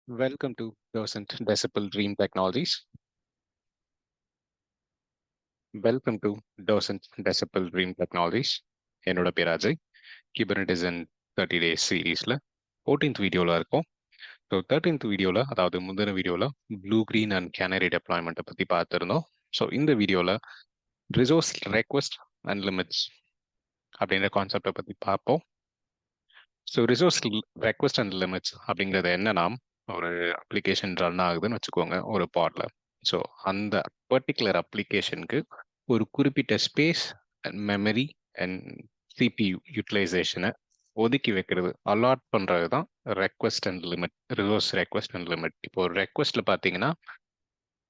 Welcome to Docent Decibel Dream Technologies. Welcome to Docent Decibel Dream Technologies. என்னோட பேர் Ajay. Kubernetes in 30 days சீரீஸ்ல 14th வீடியோவில் இருக்கும். So 13th வீடியோவில், அதாவது முந்தின வீடியோவில் ப்ளூ கிரீன் அண்ட் கேனரி டெப்ளாய்மெண்ட்டை பற்றி பார்த்துருந்தோம். ஸோ இந்த வீடியோவில் ரிசோர்ஸ் ரெக்வஸ்ட் அண்ட் லிமிட்ஸ் அப்படின்ற கான்செப்டை பற்றி பார்ப்போம். So resource request and limits அப்படிங்கிறது என்னன்னா, ஒரு அப்ளிகேஷன் ரன் ஆகுதுன்னு வச்சுக்கோங்க ஒரு பாட்ல. ஸோ அந்த பர்டிகுலர் அப்ளிகேஷனுக்கு ஒரு குறிப்பிட்ட space and memory and CPU யூட்டிலைசேஷனை ஒதுக்கி வைக்கிறது, அலாட் பண்ணுறது தான் request and limit, resource request and limit. இப்போ ஒரு ரெக்வஸ்ட்ல பார்த்தீங்கன்னா,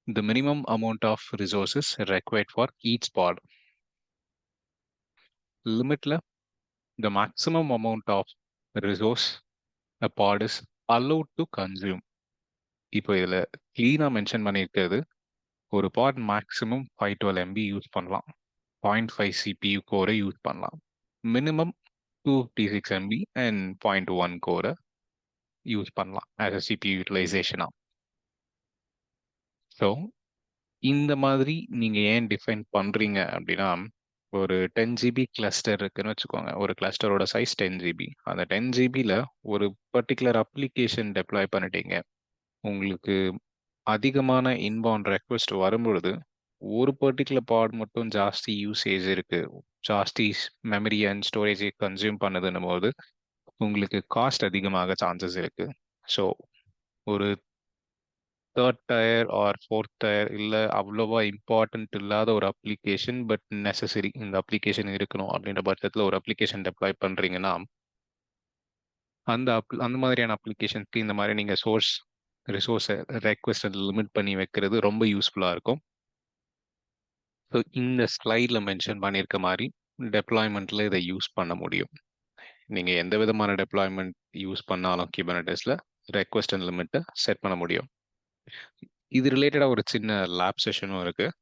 the minimum amount of resources required for each pod. Limitல the maximum amount of resource a pod is allowed to consume. இப்போ இதில் கிளீனாக மென்ஷன் பண்ணியிருக்கிறது, ஒரு பாட் மேக்ஸிமம் 512 MB யூஸ் பண்ணலாம், 0.5 CPU கோரை யூஸ் பண்ணலாம், மினிமம் 256 MB அண்ட் 0.1 கோரை யூஸ் பண்ணலாம் ஆஸ் அ CPU யூட்டிலைசேஷனாக. ஸோ இந்த மாதிரி நீங்கள் ஏன் டிஃபைன் பண்ணுறீங்க அப்படின்னா, ஒரு 10 GB கிளஸ்டர் இருக்குன்னு வச்சுக்கோங்க. ஒரு கிளஸ்டரோட சைஸ் 10 GB. அந்த 10 GBயில் ஒரு பர்டிகுலர் அப்ளிகேஷன் டெப்ளாய் பண்ணிட்டீங்க. உங்களுக்கு அதிகமான இன்பவுண்ட் ரெக்வஸ்ட் வரும்பொழுது ஒரு பர்டிகுலர் பாட் மட்டும் ஜாஸ்தி யூசேஜ் இருக்கு, ஜாஸ்தி மெமரி அண்ட் ஸ்டோரேஜ் கன்சியூம் பண்ணுதுன்னும் போது உங்களுக்கு காஸ்ட் அதிகமாக சான்சஸ் இருக்கு. ஸோ ஒரு third tier or fourth tier இல்லை அவ்வளோவா இம்பார்ட்டன்ட் இல்லாத ஒரு அப்ளிகேஷன், பட் நெசசரி இந்த அப்ளிகேஷன் இருக்கணும் அப்படின்ற பட்சத்தில் ஒரு அப்ளிகேஷன் டெப்ளாய் பண்ணுறீங்கன்னா, அந்த மாதிரியான அப்ளிகேஷனுக்கு இந்த மாதிரி நீங்கள் ரிசோர்ஸை ரெக்வஸ்ட் லிமிட் பண்ணி வைக்கிறது ரொம்ப யூஸ்ஃபுல்லாக இருக்கும். ஸோ இந்த ஸ்லைடில் மென்ஷன் பண்ணியிருக்க மாதிரி டெப்ளாய்மெண்ட்டில் இதை யூஸ் பண்ண முடியும். நீங்கள் எந்த விதமான டெப்ளாய்மெண்ட் யூஸ் பண்ணாலும் Kubernetesல ரெக்வஸ்ட் அண்ட் லிமிட்டை செட் பண்ண முடியும். இது ரிலேட்டடாக ஒரு சின்ன லேப் செஷனும் இருக்குது,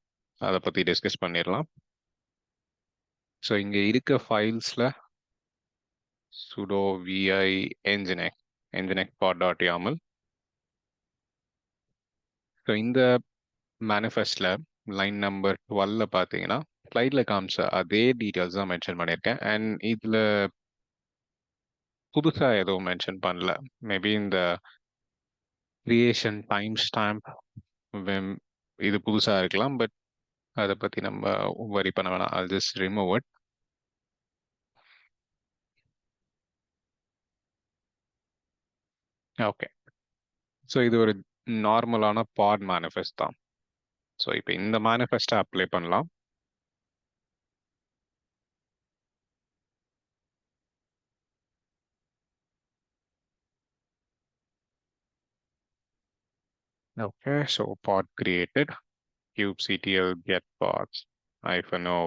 அதை பற்றி டிஸ்கஸ் பண்ணிடலாம். ஸோ இங்கே இருக்க ஃபைல்ஸில் sudo vi nginx pod.yaml. So இந்த மேனிஃபெஸ்டில் லைன் நம்பர் 12 பார்த்தீங்கன்னா ஸ்லைடில் காமிச்ச அதே டீட்டெயில்ஸ் தான் மென்ஷன் பண்ணியிருக்கேன். அண்ட் இதில் புதுசாக எதுவும் மென்ஷன் பண்ணல. மேபி இந்த கிரியேஷன் டைம் ஸ்டாம்ப் இது புதுசாக இருக்கலாம், பட் அதை பற்றி நம்ம வரி பண்ண வேணாம். I'll just remove it. Okay, so இது ஒரு நார்மலான பாட் மேனிஃபெஸ்ட் தான். ஸோ இப்போ இந்த மேனிஃபெஸ்ட்டை அப்ளை பண்ணலாம். Okay, so pod created, kubectl get pods -o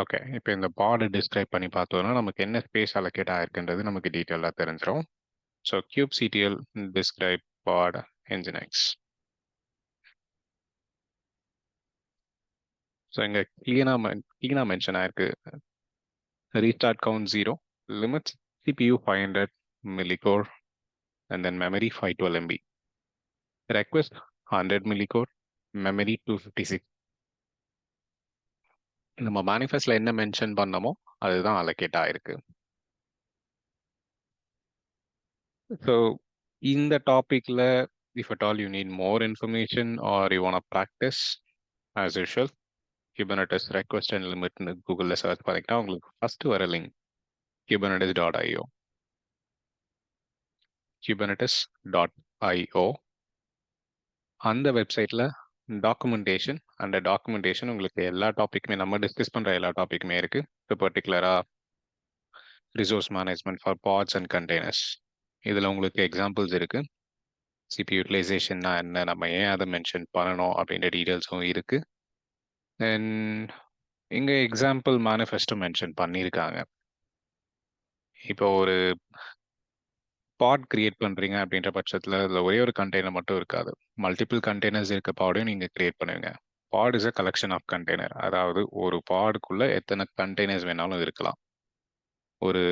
okay, இப்போ இந்த பாடை டிஸ்கிரைப் பண்ணி பார்த்தோம்னா நமக்கு என்ன ஸ்பேஸ் அலோகேட் ஆயிருக்குன்றது நமக்கு டீட்டெயிலாக தெரிஞ்சிடும். So kubectl describe pod nginx. So இங்கே கிளீனாக மென்ஷன் ஆயிருக்கு, restart count 0, limits CPU 500 millicore and then memory 512 MB, request 100 millicore, memory 256. நம்ம மேனிஃபெஸ்ட்ல என்ன மென்ஷன் பண்ணமோ அதுதான் அலோகேட் ஆயிருக்கு. ஸோ இந்த டாபிக்ல if at all you need more information or you want to practice, as usual, Kubernetes request and limit கூகுளில் search பண்ணிக்கிட்டா உங்களுக்கு ஃபர்ஸ்ட் வர லிங்க் kubernetes.io. kubernetes.io அந்த வெப்சைட்டில் டாக்குமெண்டேஷன், அந்த டாக்குமெண்டேஷன் உங்களுக்கு எல்லா டாப்பிக்குமே, நம்ம டிஸ்கஸ் பண்ணுற எல்லா டாப்பிக்குமே இருக்குது. இப்போ பர்டிகுலராக resource management for pots and containers, இதில் உங்களுக்கு எக்ஸாம்பிள்ஸ் இருக்குது. CPU யூட்டிலைசேஷன்னா என்ன, நம்ம ஏன் அதை மென்ஷன் பண்ணணும் அப்படின்ற டீட்டெயில்ஸும் இருக்குது. அண்ட் இங்கே எக்ஸாம்பிள் மேனிஃபெஸ்டோ மென்ஷன் பண்ணியிருக்காங்க. இப்போ ஒரு பாட் கிரியேட் பண்ணுறீங்க அப்படின்ற பட்சத்தில் அதில் ஒரே ஒரு கண்டெய்னர் மட்டும் இருக்காது, மல்டிபிள் கண்டெய்னர்ஸ் இருக்க பாடையும் நீங்கள் கிரியேட் பண்ணுவீங்க. Pod is a collection of container, அதாவது ஒரு பாடுக்குள்ளே எத்தனை கண்டெய்னர்ஸ் வேணாலும் இருக்கலாம். ஒரு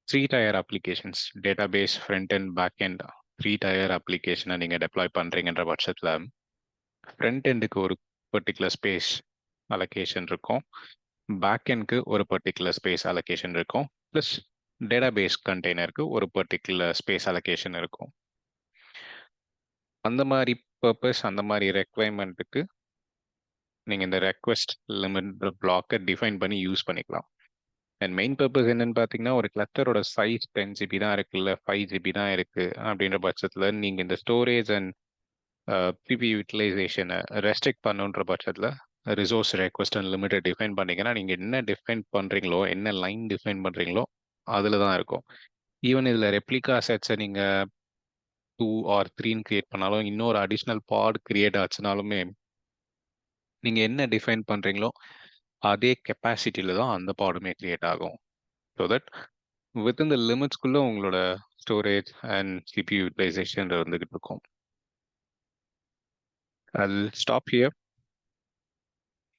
3 tier applications, database, front end, back end, 3 tier application நீங்க deploy பண்றீங்கன்ற பட்சத்துல ஃப்ரண்ட் எண்டுக்கு ஒரு பர்டிகுலர் ஸ்பேஸ் அலோகேஷன் இருக்கும், பேக் எண்ட்க்கு ஒரு பர்டிகுலர் ஸ்பேஸ் அலோகேஷன் இருக்கும், ப்ளஸ் டேட்டாபேஸ் கண்டெய்னருக்கு ஒரு பர்டிகுலர் ஸ்பேஸ் அலோகேஷன் இருக்கும். அந்த மாதிரி பர்பஸ், அந்த மாதிரி ரெக்வைர்மெண்ட்டுக்கு நீங்கள் இந்த ரெக்வெஸ்ட் லிமிட் பிளாக்கை டிஃபைன் பண்ணி யூஸ் பண்ணிக்கலாம். அண்ட் மெயின் பர்பஸ் என்னன்னு பார்த்தீங்கன்னா, ஒரு கிளஸ்டரோட சைஸ் 10 GB தான் இருக்கு, இல்லை 5 GB தான் இருக்கு அப்படின்ற பட்சத்தில் நீங்கள் இந்த ஸ்டோரேஜ் அண்ட் பிபி யூட்டிலைசேஷனை ரெஸ்ட்ரிக்ட் பண்ணுன்ற பட்சத்தில் ரிசோர்ஸ் ரெக்வெஸ்ட் அண்ட் லிமிட்டை டிஃபைன் பண்ணீங்கன்னா, நீங்கள் என்ன டிஃபைன் பண்ணுறீங்களோ, என்ன லைன் டிஃபைன் பண்ணுறீங்களோ அதில் தான் இருக்கும். ஈவன் இதில் ரெப்ளிகா செட்ஸை நீங்கள் 2 or 3ன்னு கிரியேட் பண்ணாலும், இன்னொரு அடிஷ்னல் பாட் கிரியேட் ஆச்சுனாலுமே நீங்கள் என்ன டிஃபைன் பண்ணுறீங்களோ அதே கெப்பாசிட்டியில் தான் அந்த பாடுமே கிரியேட் ஆகும். ஸோ தட் வித்தின் த லிமிட்ஸ்குள்ளே உங்களோட ஸ்டோரேஜ் அண்ட் சிபி யூட்டிலைசேஷன் இருந்துகிட்டு இருக்கும். I'll stop here.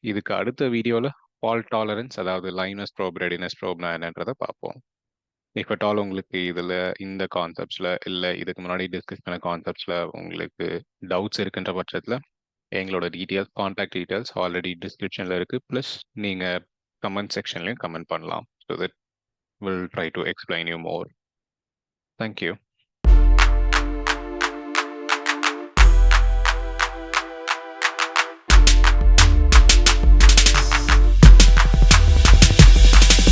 இதுக்கு அடுத்த வீடியோவில் ஃபால்ட் டாலரன்ஸ், அதாவது லைனஸ் ப்ரோப், ரெடினஸ் ப்ரோப்னா என்னன்றதை பார்ப்போம். இஃப் அட் ஆல் உங்களுக்கு இதில் இந்த கான்செப்ட்ஸில் இல்லை இதுக்கு முன்னாடி டிஸ்கஸ் பண்ண கான்செப்ட்ஸில் உங்களுக்கு டவுட்ஸ் இருக்குன்ற பட்சத்தில் எங்களோட டீட்டெயில்ஸ், கான்டாக்ட் டீட்டெயில்ஸ் ஆல்ரெடி டிஸ்கிரிப்ஷனில் இருக்குது. ப்ளஸ் நீங்கள் கமெண்ட் செக்ஷன்லையும் கமெண்ட் பண்ணலாம். So that will try to explain you more. Thank you.